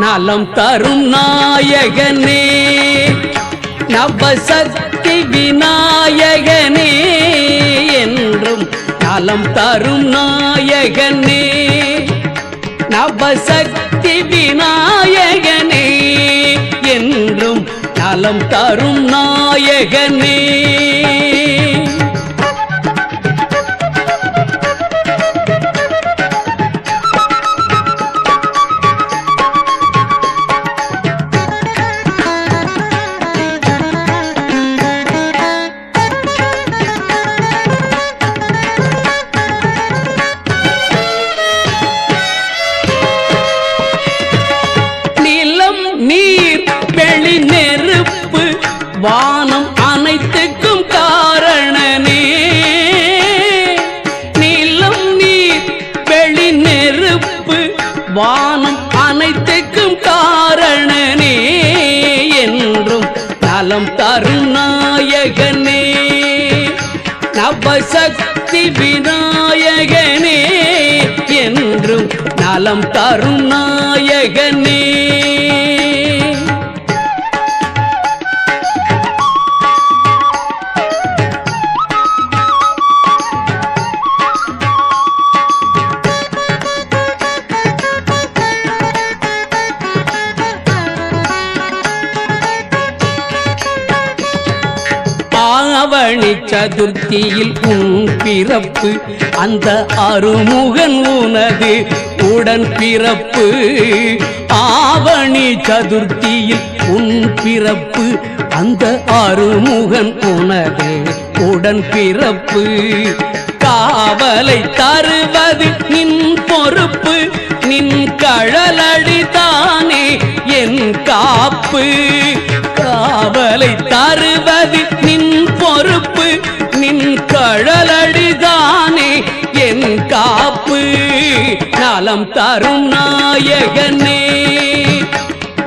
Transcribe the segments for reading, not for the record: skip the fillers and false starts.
நலம் தரும் நாயகனே நவசக்தி விநாயகனே என்றும் நலம் தரும் நாயகனே நவசக்தி விநாயகனே என்றும் நலம் தரும் நாயகனே வானம் அனைத்துக்கும் காரணனே நிலம் நீர் வெளி நெருப்பு வானம் அனைத்துக்கும் காரணனே என்றும் நலம் தரும் நாயகனே நவசக்தி விநாயகனே என்றும் நலம் தரும் நாயகனே ஆவணி சதுர்த்தியில் உன் பிறப்பு அந்த அருமுகன் உனது உடன் பிறப்பு ஆவணி சதுர்த்தியில் உன் பிறப்பு அந்த அருமுகன் உனது உடன் பிறப்பு காவலை தருவது நின் பொறுப்பு நின் கழலடிதானே என் காப்பு காவலை தருவது நின் பொறுப்பு நின் கழலடிதானே என் காப்பு நலம் தரும் நாயகனே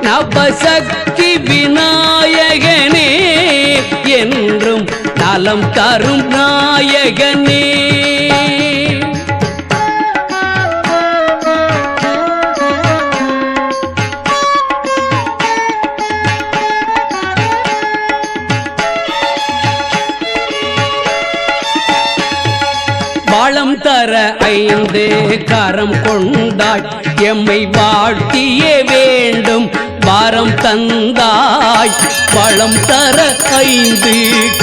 நவசக்தி விநாயகனே என்றும் நலம் தரும் நாயகனே வளம் தர 5 கரம் கொண்டாய் எம்மை வாழ்த்தியே வேண்டும் வாரம் தந்தாய் வளம் தர 5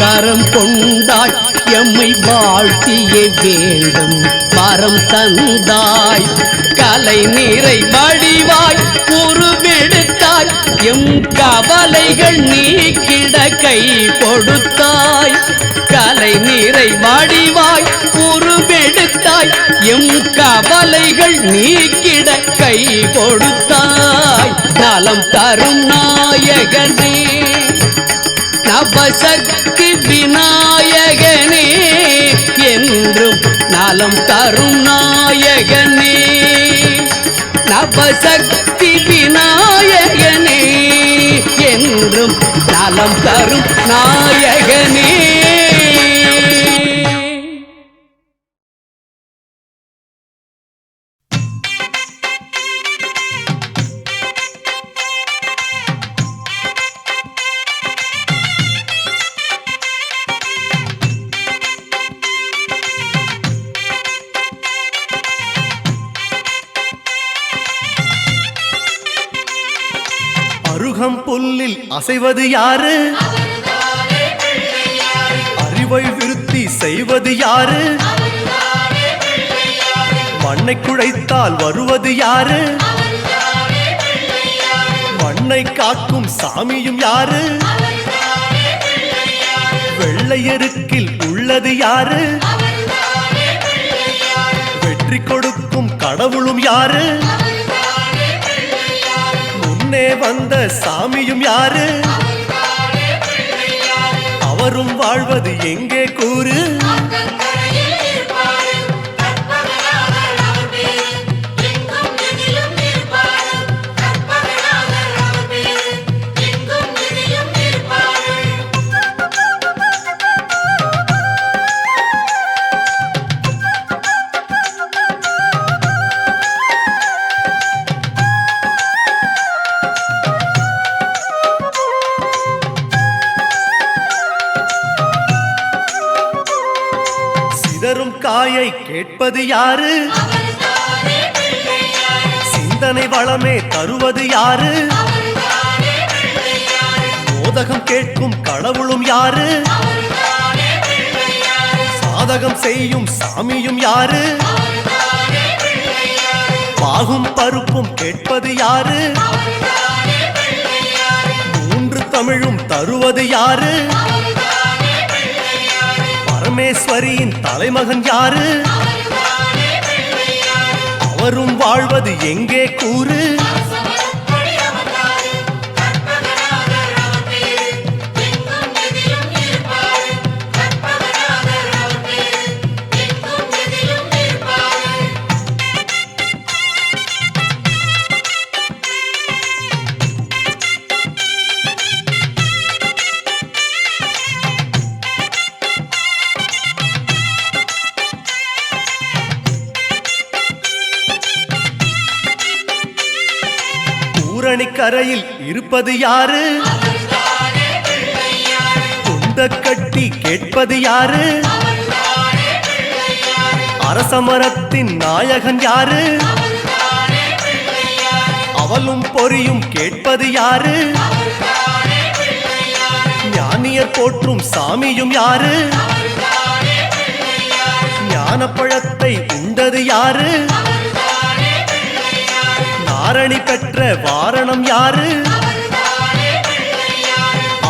கரம் கொண்டாய் எம்மை வாழ்த்தியே வேண்டும் வாரம் தந்தாய் கலை நீரை வடிவாய் உருவெடுத்தாய் எம் கவலைகள் நீக்கிட கை கொடுத்தாய் கலை நீரை வடிவாய் உருவெடுத்தாய் எம் கவலைகள் நீக்கிட கை கொடுத்தாய் நலம் தரும் நாயகனே நவசக்தி விநாயகனே என்றும் நலம் தரும் நாயகனே நவசக்தி விநாயகனே என்றும் நலம் தரும் நாயகனே அருகம் புல்லில் அசைவது யாரு அறிவை விருத்தி செய்வது யாரு மண்ணை குழைத்தால் வருவது யாரு மண்ணை காக்கும் சாமியும் யாரு வெள்ளையருக்கில் உள்ளது யாரு வெற்றி கொடுக்கும் கடவுளும் யாரு முன்னே வந்த சாமியும் யாரு அவரும் வாழ்வது எங்கே கூறு தாயை கேட்பது யாரு? சிந்தனை வளமே தருவது யாரு? மோதகம் கேட்கும் கடவுளும் யாரு? சாதகம் செய்யும் சாமியும் யாரு? பாகும் பருப்பும் கேட்பது யாரு? மூன்று தமிழும் தருவது யாரு? பரமேஸ்வரியின் தலைமகன் யாரு? அவரும் வாழ்வது எங்கே கூறு? கரையில் இருப்பது யாரு? துண்ட கட்டி கேட்பது யாரு? அரசமரத்தின் நாயகன் யாரு? அவளும் பொறியும் கேட்பது யாரு? ஞானியர் போற்றும் சாமியும் யாரு? ஞானப்பழத்தை உண்டது யாரு? ஆரணி பெற்ற வாரணம் யாரு?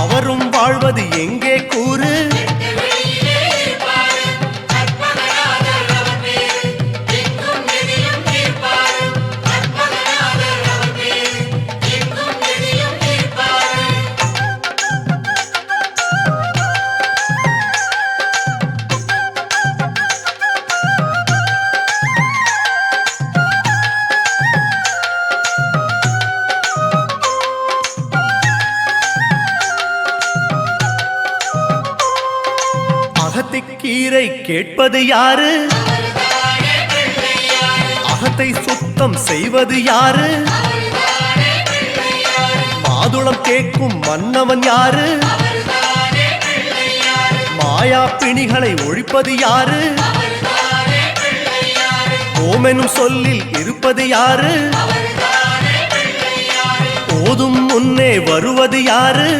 அவரும் வாழ்வது எங்கே கூறு? கீரை கேட்பது யாரு? அகத்தை சுத்தம் செய்வது யாரு? மாதுளம் கேட்கும் மன்னவன் யாரு? மாயா பிணிகளை ஒழிப்பது யாரு? ஓமெனும் சொல்லில் இருப்பது யாரு? போதும் முன்னே வருவது யாரு?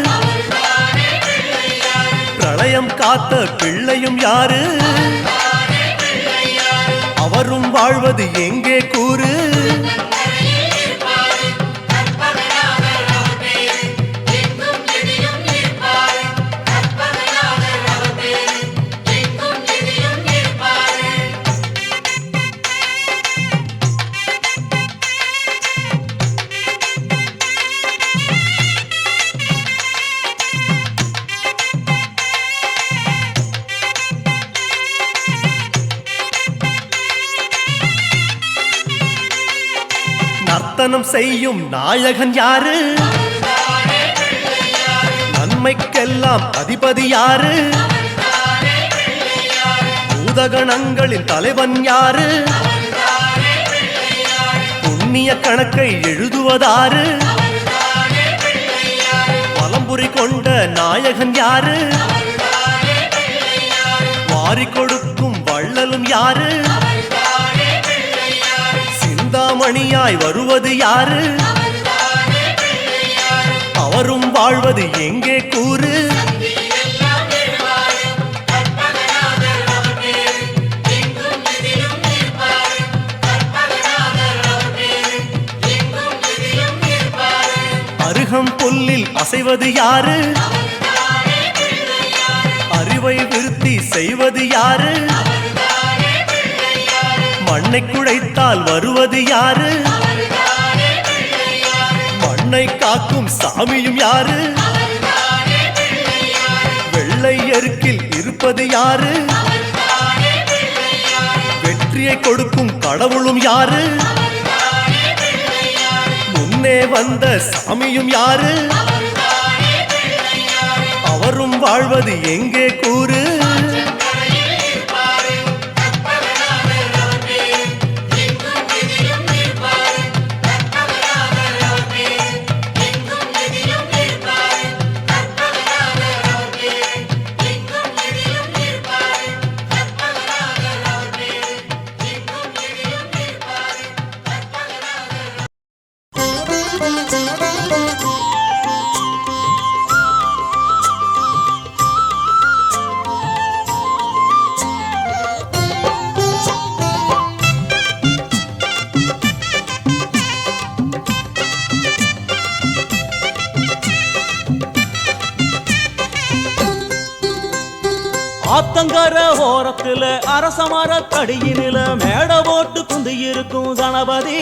பிரளயம் காத்த பிள்ளையும் யாரு? அவரும் வாழ்வது எங்கே கூறு? நர்த்தனம் செய்யும் நாயகன் யாரு? நன்மைக்கெல்லாம் அதிபதி யாரு? பூதகணங்களின் தலைவன் யாரு? புண்ணிய கணக்கை எழுதுவதாரு? பலம்புரி கொண்ட நாயகன் யாரு? வாரி கொடுக்கும் வள்ளலும் யாரு? சிந்தாமணியாய் வருவது யாரு? அவரும் வாழ்வது எங்கே கூறு? அருகம் புல்லில் அசைவது யாரு? அறிவை விருத்தி செய்வது யாரு? மண்ணை குழைத்தால் வருவது யாரு? மண்ணை காக்கும் சாமியும் யாரு? வெள்ளை எருக்கில் இருப்பது யாரு? வெற்றியை கொடுக்கும் கடவுளும் யாரு? முன்னே வந்த சாமியும் யாரு? அவரும் வாழ்வது எங்கே கூறு? ஆத்தங்கர ஓரத்துல அரசமர தடியினில மேட போட்டு குந்தி இருக்கும் கணபதி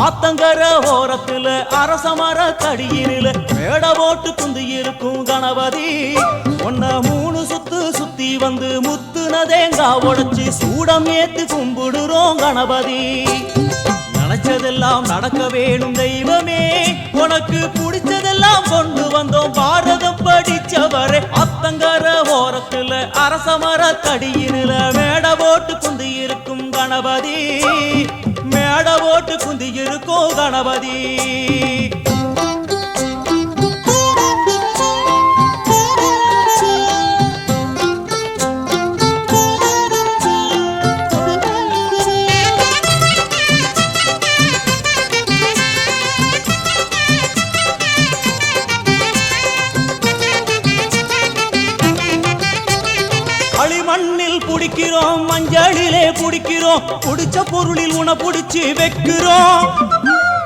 ஆத்தங்கர ஓரத்துல அரசமர தடியினில மேட போட்டு குந்தி இருக்கும் கணபதி ஒன்ன 3 சுத்து சுத்தி வந்து முத்துன தேங்காய் உடைச்சு சூடம் ஏத்து கும்பிடுறோம் கணபதி நினைச்சதெல்லாம் நடக்க வேணும் தெய்வமே உனக்கு பிடிச்சதெல்லாம் கொண்டு வந்தோம் பாரதம் படிச்சவரே அத்தங்கர ஓரத்துல அரசமர தடியினில மேட போட்டு குந்தி இருக்கும் கணபதி மேட போட்டு குந்தி இருக்கும் கணபதி களிமண்ணில் புடிக்கிறோம் மஞ்சளிலே புடிக்கிறோம் புடிச்ச பொருளில் உன புடிச்சு வைக்கிறோம்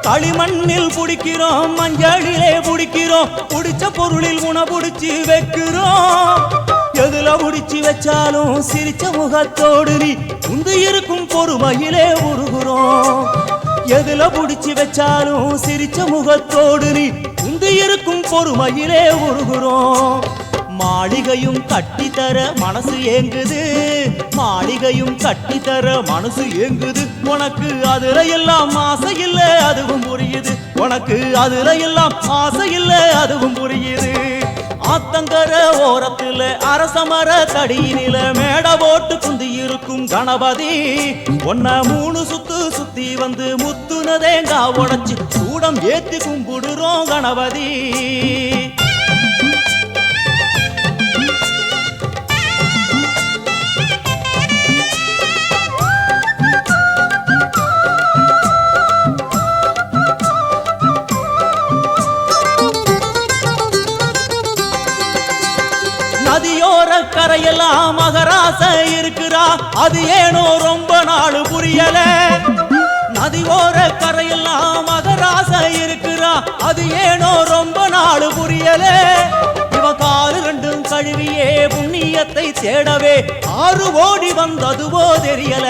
களிமண்ணில் புடிக்கிறோம் மஞ்சளிலே புடிக்கிறோம் புடிச்ச பொருளில் உன புடிச்சு வைக்கிறோம் எதுல புடிச்சு வச்சாலும் சிரிச்ச முகத்தோடு நீ உந்து இருக்கும் பொறுமையிலே உருகுறோம் எதுல புடிச்சு வச்சாலும் சிரிச்ச முகத்தோடு நீ உந்து இருக்கும் பொறுமையிலே உருகுறோம் மாளிகையும் கட்டித்தர மனசு ஏங்குது மாளிகையும் கட்டித்தர மனசு ஏங்குது உனக்கு அதுல எல்லாம் ஆசை இல்ல அதுவும் புரியுது உனக்கு அதுல எல்லாம் ஆசை இல்ல அதுவும் புரியுது ஆத்தங்கர ஓரத்துல அரசமர தடியினில மேட போட்டு குந்தி இருக்கும் கணபதி ஒன்ன 3 சுத்து சுத்தி வந்து முத்துன தேங்காய் உடைச்சு சூடம் ஏத்தி கும்பிடுறோம் கணபதி நதியோர கரையெல்லாம் மகராச இருக்கிறா அது ஏனோ ரொம்ப நாள் புரியல நதியோர கரையெல்லாம் மகராச இருக்கிறா அது ஏனோ ரொம்ப நாள் புரியல இவ காலு 2 கழுவியே புண்ணியத்தை தேடவே 6 ஓடி வந்ததுவோ தெரியல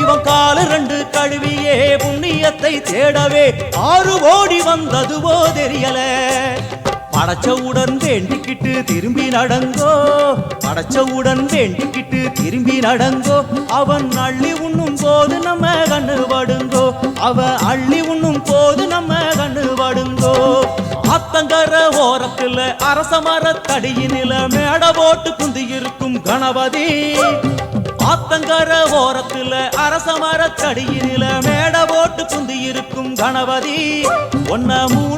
இவன் காலு 2 கழுவியே புண்ணியத்தை தேடவே 6 ஓடி வந்ததுவோ தெரியல படைச்சவுடன் வேண்டிக்கிட்டு திரும்பி நடங்கோ படைச்சவுடன் வேண்டிக்கிட்டு திரும்பி நடங்கோ அவன் அள்ளி உண்ணும் போது நம்ம கண்ணு படுங்கோ அவ அள்ளி உண்ணும் போது நம்ம கண்ணு படுங்கோ ஆத்தங்கர ஓரத்துல அரசமர தடியினில மேட போட்டு குந்தி இருக்கும் கணபதி ஆத்தங்கர ஓரத்துல அரசமர தடியினில மேட போட்டு குந்தி இருக்கும் கணபதி ஒன்ன 3